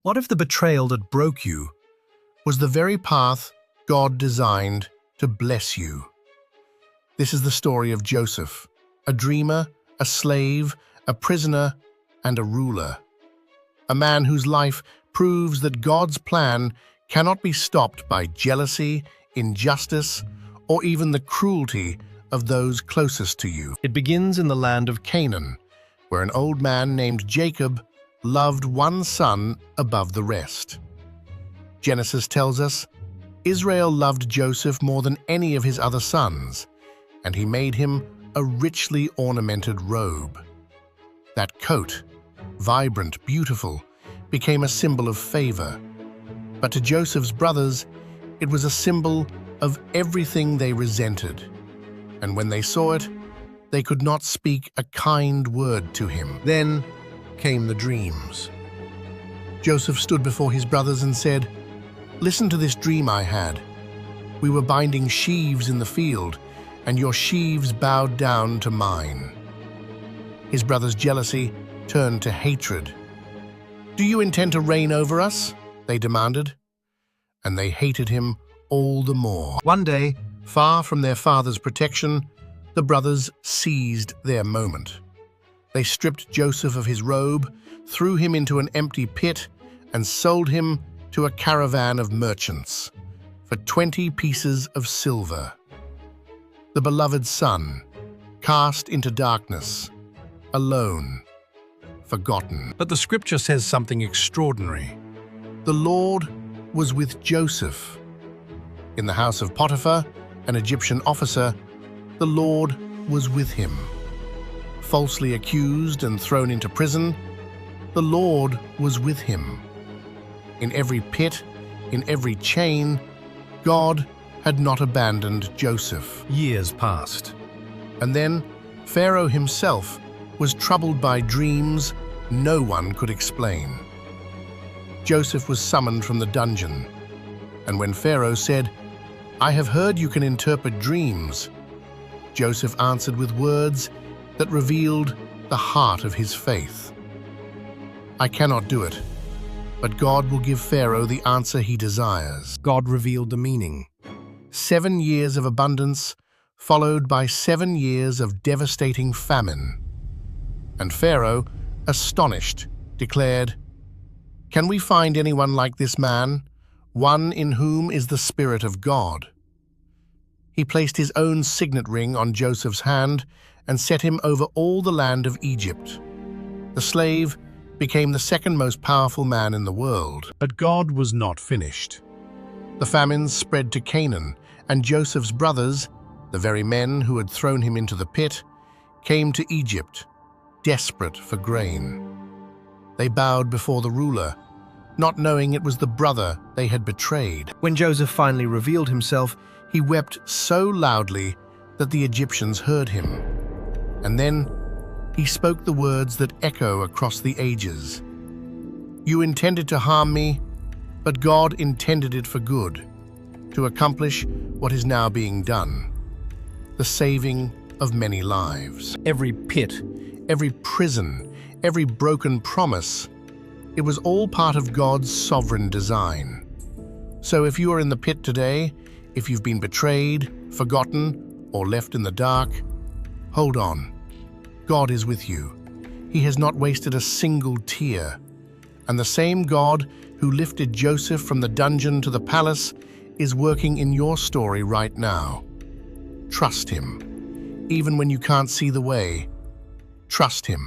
What if the betrayal that broke you was the very path God designed to bless you? This is the story of Joseph, a dreamer, a slave, a prisoner, and a ruler. A man whose life proves that God's plan cannot be stopped by jealousy, injustice, or even the cruelty of those closest to you. It begins in the land of Canaan, where an old man named Jacob loved one son above the rest. Genesis tells us, Israel loved Joseph more than any of his other sons, and he made him a richly ornamented robe. That coat, vibrant, beautiful, became a symbol of favor. But to Joseph's brothers, it was a symbol of everything they resented. And when they saw it, they could not speak a kind word to him. Then came the dreams. Joseph stood before his brothers and said, "Listen to this dream I had. We were binding sheaves in the field, and your sheaves bowed down to mine." His brothers' jealousy turned to hatred. "Do you intend to reign over us?" they demanded. And they hated him all the more. One day, far from their father's protection, the brothers seized their moment. They stripped Joseph of his robe, threw him into an empty pit, and sold him to a caravan of merchants for 20 pieces of silver. The beloved son, cast into darkness, alone, forgotten. But the scripture says something extraordinary. The Lord was with Joseph. In the house of Potiphar, an Egyptian officer, the Lord was with him. Falsely accused and thrown into prison, the Lord was with him. In every pit, in every chain, God had not abandoned Joseph. Years passed. And then Pharaoh himself was troubled by dreams no one could explain. Joseph was summoned from the dungeon, and when Pharaoh said, "I have heard you can interpret dreams," Joseph answered with words that revealed the heart of his faith. "I cannot do it, but God will give Pharaoh the answer he desires." God revealed the meaning. 7 years of abundance, followed by 7 years of devastating famine. And Pharaoh, astonished, declared, "Can we find anyone like this man, one in whom is the Spirit of God?" He placed his own signet ring on Joseph's hand and set him over all the land of Egypt. The slave became the second most powerful man in the world. But God was not finished. The famines spread to Canaan, and Joseph's brothers, the very men who had thrown him into the pit, came to Egypt, desperate for grain. They bowed before the ruler, not knowing it was the brother they had betrayed. When Joseph finally revealed himself, he wept so loudly that the Egyptians heard him. And then he spoke the words that echo across the ages. "You intended to harm me, but God intended it for good, to accomplish what is now being done, the saving of many lives." Every pit, every prison, every broken promise, it was all part of God's sovereign design. So if you are in the pit today, if you've been betrayed, forgotten, or left in the dark, hold on. God is with you. He has not wasted a single tear. And the same God who lifted Joseph from the dungeon to the palace is working in your story right now. Trust him. Even when you can't see the way, trust him.